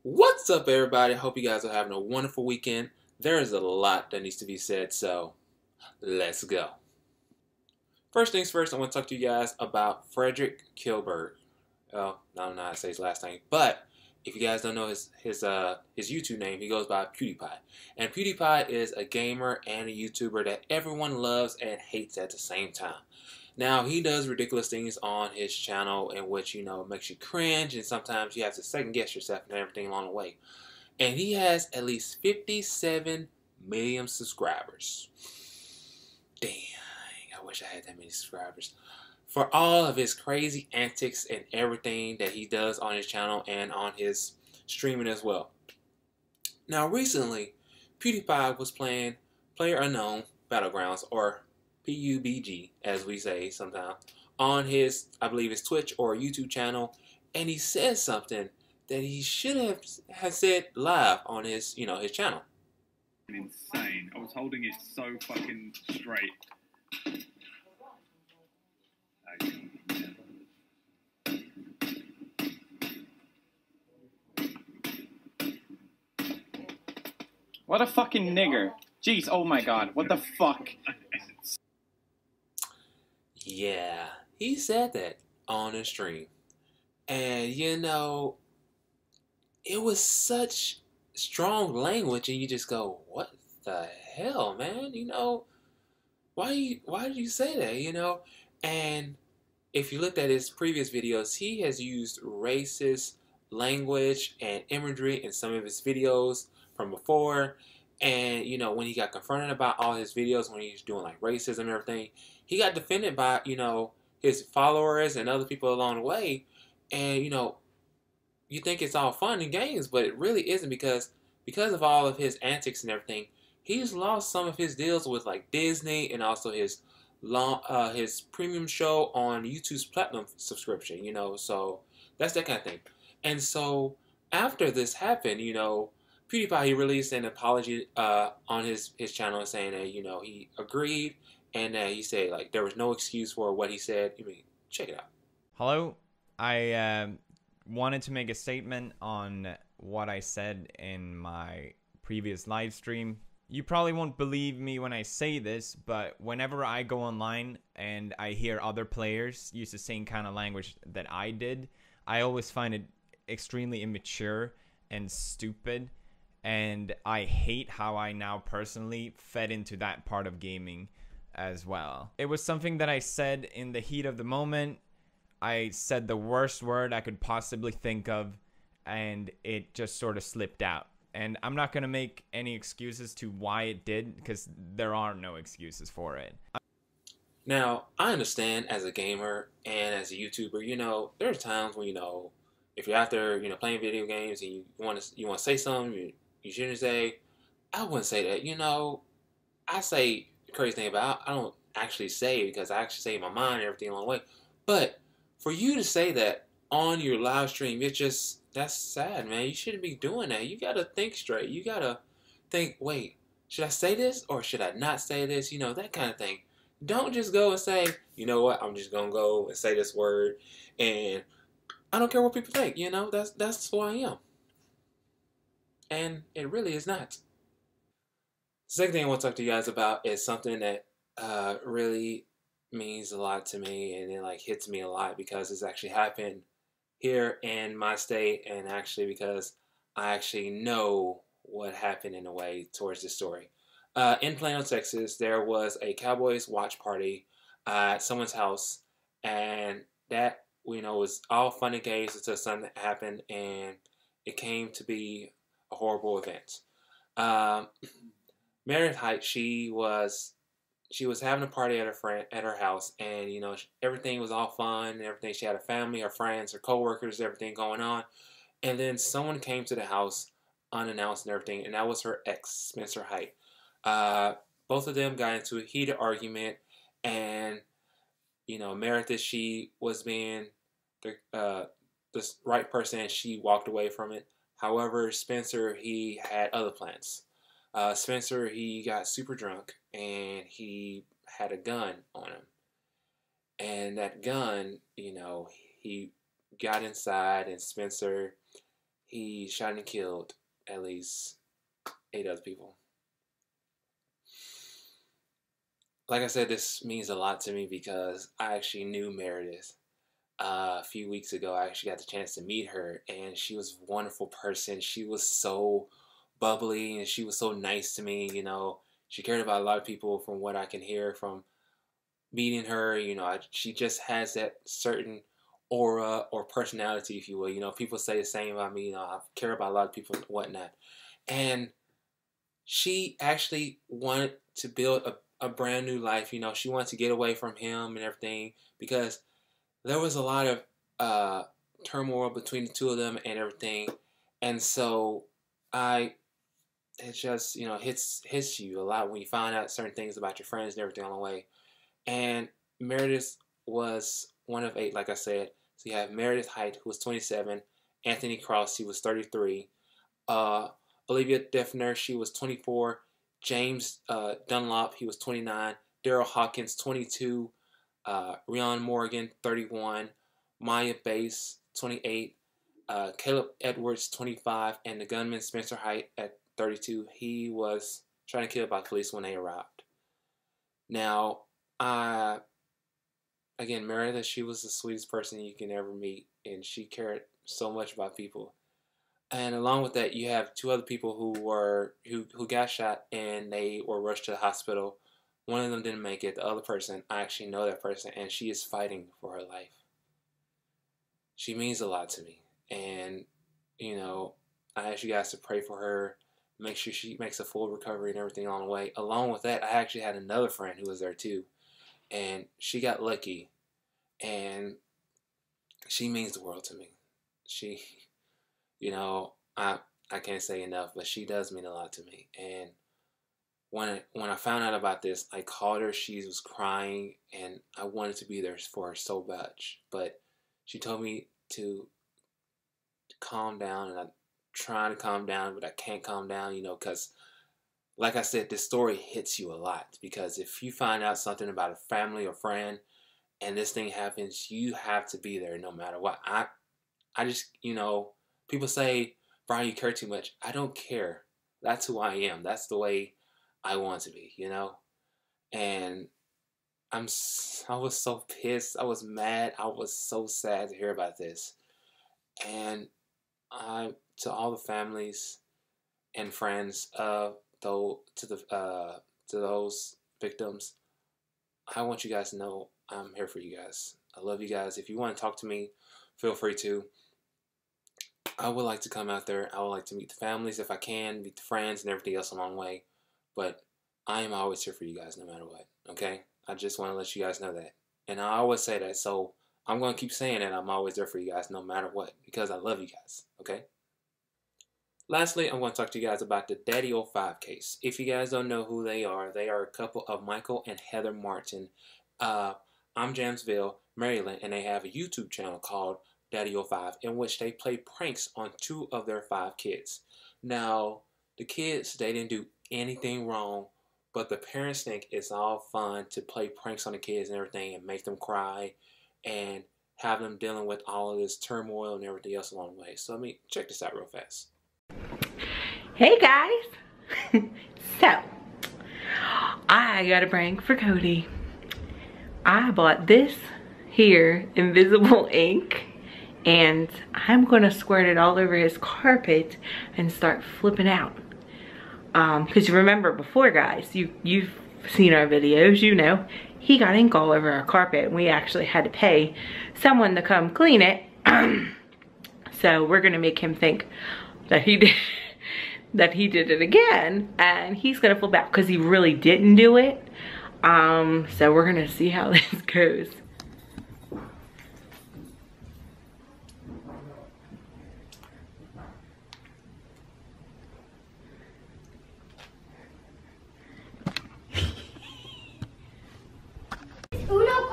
What's up, everybody? Hope you guys are having a wonderful weekend. There is a lot that needs to be said, so let's go. First things first, I want to talk to you guys about Frederick Kilberg. Well, I don't know how to say his last name, but if you guys don't know his YouTube name, he goes by PewDiePie. And PewDiePie is a gamer and a YouTuber that everyone loves and hates at the same time. Now, he does ridiculous things on his channel in which, makes you cringe, and sometimes you have to second guess yourself and everything along the way. And he has at least 57 million subscribers. Dang, I wish I had that many subscribers. For all of his crazy antics and everything that he does on his channel and on his streaming as well. Now, recently, PewDiePie was playing PlayerUnknown Battlegrounds, or PUBG, as we say sometimes, on his, I believe, his Twitch or YouTube channel, and he said something that he should have said live on his, his channel. Insane. I was holding it so fucking straight. What a fucking nigger. Jeez, oh my god, what the fuck? Yeah, he said that on a stream. And, it was such strong language, and you just go, what the hell, man? Why did you say that, And if you looked at his previous videos, he has used racist language and imagery in some of his videos from before. And, when he got confronted about all his videos, when he was doing, like, racism and everything, he got defended by, his followers and other people along the way. And, you think it's all fun and games, but it really isn't, because of all of his antics and everything, he's lost some of his deals with, like, Disney, and also his premium show on YouTube's Platinum subscription, so that's that kind of thing. And so after this happened, PewDiePie, he released an apology on his channel, saying that, he agreed, and that he said, like, there was no excuse for what he said. Check it out. Hello, I wanted to make a statement on what I said in my previous live stream. You probably won't believe me when I say this, but whenever I go online and I hear other players use the same kind of language that I did, I always find it extremely immature and stupid, and I hate how I now personally fed into that part of gaming as well. It was something that I said in the heat of the moment. I said the worst word I could possibly think of, and it just sort of slipped out. And I'm not going to make any excuses to why it did, because there are no excuses for it. Now, I understand as a gamer and as a YouTuber, there's times when, if you're out there, playing video games and you want to say something you shouldn't say. I wouldn't say that. I say the crazy thing about I don't actually say it, because I actually say in my mind and everything along the way. But for you to say that on your live stream, that's sad, man. You shouldn't be doing that. You gotta think straight. You gotta think, wait, should I say this or should I not say this? That kind of thing. Don't just go and say, you know what, I'm just gonna go and say this word, and I don't care what people think. That's who I am. And it really is not. The second thing I want to talk to you guys about is something that really means a lot to me, and it, like, hits me a lot, because it's actually happened here in my state, and actually because I actually know what happened in a way towards this story. In Plano, Texas, there was a Cowboys watch party at someone's house, and that, was all fun and games until something happened, and it came to be a horrible event. Meredith Height, she was having a party at her house, and everything was all fun and everything. She had a family, her friends, her coworkers, everything going on, and then someone came to the house unannounced and everything, and that was her ex, Spencer Height. Both of them got into a heated argument, and Meredith, she was being the right person, and she walked away from it. However, Spencer, he had other plans. Spencer, he got super drunk, and he had a gun on him. And that gun, he got inside, and Spencer, he shot and killed at least 8 other people. Like I said, this means a lot to me because I actually knew Meredith. A few weeks ago, I actually got the chance to meet her, and she was a wonderful person. She was so bubbly, and she was so nice to me, you know. She cared about a lot of people from what I can hear from meeting her. You know, she just has that certain aura or personality, if you will. You know, people say the same about me. You know, I care about a lot of people and whatnot. And she actually wanted to build a brand new life. You know, she wanted to get away from him and everything because there was a lot of turmoil between the two of them and everything. And so it just, you know, hits you a lot when you find out certain things about your friends and everything on the way. And Meredith was one of 8, like I said. So you have Meredith Height, who was 27. Anthony Cross, he was 33. Olivia Defner, she was 24. James Dunlop, he was 29. Daryl Hawkins, 22. Rion Morgan, 31. Maya Bass, 28. Caleb Edwards, 25. And the gunman, Spencer Height, at 32. He was trying to kill by police when they arrived. Now, again, Meredith, she was the sweetest person you can ever meet, and she cared so much about people. And along with that, you have 2 other people who got shot, and they were rushed to the hospital. One of them didn't make it. The other person, I actually know that person, and she is fighting for her life. She means a lot to me, and you know, I ask you guys to pray for her. Make sure she makes a full recovery and everything on the way. Along with that, I actually had another friend who was there too. And she got lucky. And she means the world to me. She, you know, I can't say enough, but she does mean a lot to me. And when I found out about this, I called her. She was crying, and I wanted to be there for her so much. But she told me to calm down, and I'm trying to calm down, but I can't calm down, you know, because like I said, this story hits you a lot. Because if you find out something about a family or friend and this thing happens, you have to be there no matter what. I just, you know, people say, Brian, you care too much. I don't care. That's who I am. That's the way I want to be, you know. And I was so pissed. I was mad. I was so sad to hear about this. And to all the families and friends of those victims, I want you guys to know I'm here for you guys. I love you guys. If you want to talk to me, feel free to. I would like to come out there. I would like to meet the families if I can, meet the friends and everything else along the way. But I am always here for you guys no matter what, okay? I just want to let you guys know that. And I always say that, so I'm going to keep saying that I'm always there for you guys no matter what, because I love you guys, okay? Lastly, I'm going to talk to you guys about the DaddyOFive case. If you guys don't know who they are a couple of Michael and Heather Martin. I'm Jamesville, Maryland, and they have a YouTube channel called DaddyOFive, in which they play pranks on 2 of their 5 kids. Now, the kids, they didn't do anything wrong, but the parents think it's all fun to play pranks on the kids and everything and make them cry and have them dealing with all of this turmoil and everything else along the way. So let me check this out real fast. Hey guys! So, I got a prank for Cody. I bought this here invisible ink, and I'm gonna squirt it all over his carpet and start flipping out. Because you remember before, guys, you've seen our videos, you know, he got ink all over our carpet and we actually had to pay someone to come clean it. So we're gonna make him think that he did it again, and he's gonna flip out because he really didn't do it. So we're gonna see how this goes.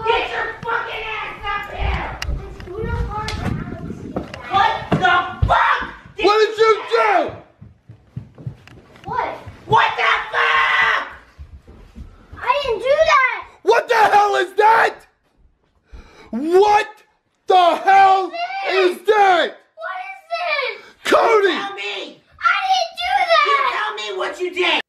Get your fucking ass up here! What the fuck? What did you do? What? What the fuck? I didn't do that! What the hell is that? Cody! Tell me! I didn't do that! You tell me what you did!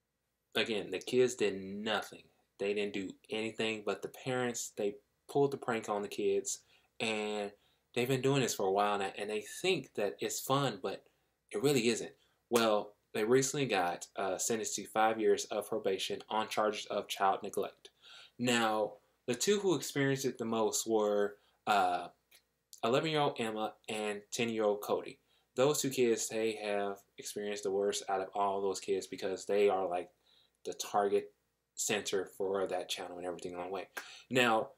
Again, the kids did nothing. They didn't do anything, but the parents, they pulled the prank on the kids, and they've been doing this for a while now, and they think that it's fun, but it really isn't. Well, they recently got sentenced to 5 years of probation on charges of child neglect. Now, the two who experienced it the most were 11-year-old Emma and 10-year-old Cody. Those two kids, they have experienced the worst out of all those kids because they are like the target center for that channel and everything along the way. Now,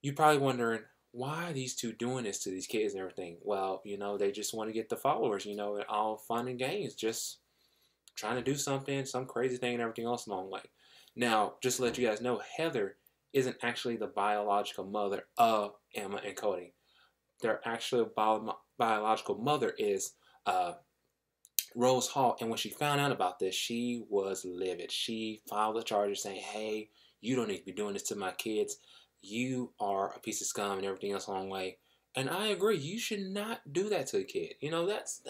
you're probably wondering, why are these two doing this to these kids and everything? Well, you know, they just want to get the followers, you know, all fun and games, just trying to do something, some crazy thing and everything else along the way. Now, just to let you guys know, Heather isn't actually the biological mother of Emma and Cody. Their actual biological mother is Rose Hall, and when she found out about this, she was livid. She filed a charge saying, hey, you don't need to be doing this to my kids. You are a piece of scum and everything else along the way. And I agree, you should not do that to a kid. You know, that's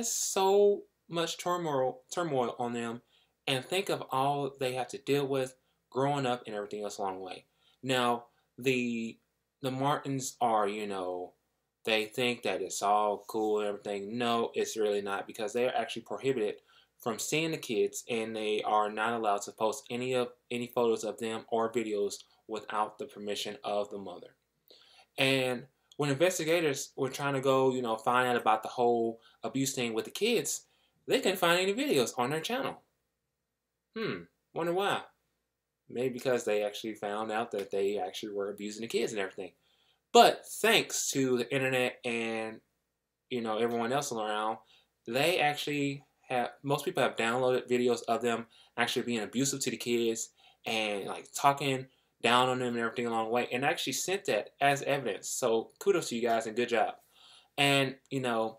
so much turmoil on them. And think of all they have to deal with growing up and everything else along the way. Now, the Martins are, you know, they think that it's all cool and everything. No, it's really not, because they are actually prohibited from seeing the kids, and they are not allowed to post any photos of them or videos without the permission of the mother. And when investigators were trying to go, you know, find out about the whole abuse thing with the kids, they couldn't find any videos on their channel. Wonder why. Maybe because they actually found out that they actually were abusing the kids and everything. But thanks to the internet and, you know, everyone else around, they actually have, most people have downloaded videos of them actually being abusive to the kids and like talking down on them and everything along the way, and actually sent that as evidence. So kudos to you guys and good job. And, you know,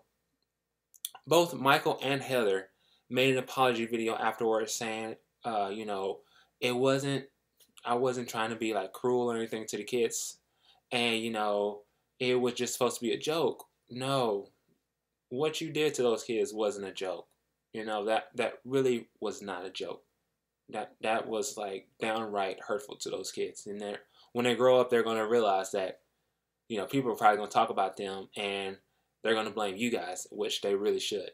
both Michael and Heather made an apology video afterwards saying, you know, I wasn't trying to be like cruel or anything to the kids. And, you know, it was just supposed to be a joke. No, what you did to those kids wasn't a joke. You know, that really was not a joke. That was like downright hurtful to those kids. And when they grow up, they're going to realize that, you know, people are probably going to talk about them and they're going to blame you guys, which they really should.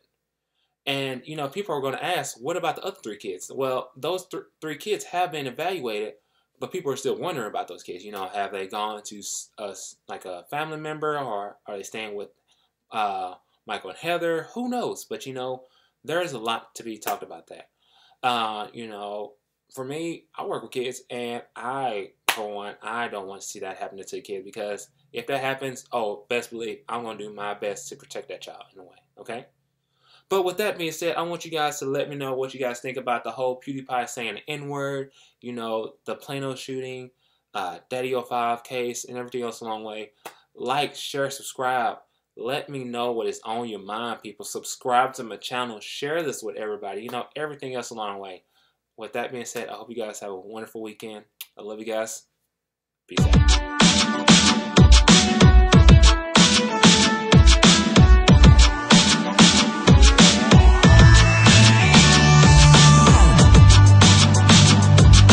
And, you know, people are going to ask, what about the other 3 kids? Well, those 3 kids have been evaluated, but people are still wondering about those kids. You know, have they gone to like a family member, or are they staying with Michael and Heather? Who knows? But, you know, there's a lot to be talked about that. You know, for me, I work with kids, and for one, I don't want to see that happen to a kid, because if that happens, oh, best believe I'm going to do my best to protect that child in a way, okay? But with that being said, I want you guys to let me know what you guys think about the whole PewDiePie saying the N-word, you know, the Plano shooting, DaddyOFive case, and everything else along the way. Like, share, subscribe. Let me know what is on your mind, people. Subscribe to my channel. Share this with everybody. You know, everything else along the way. With that being said, I hope you guys have a wonderful weekend. I love you guys. Peace out.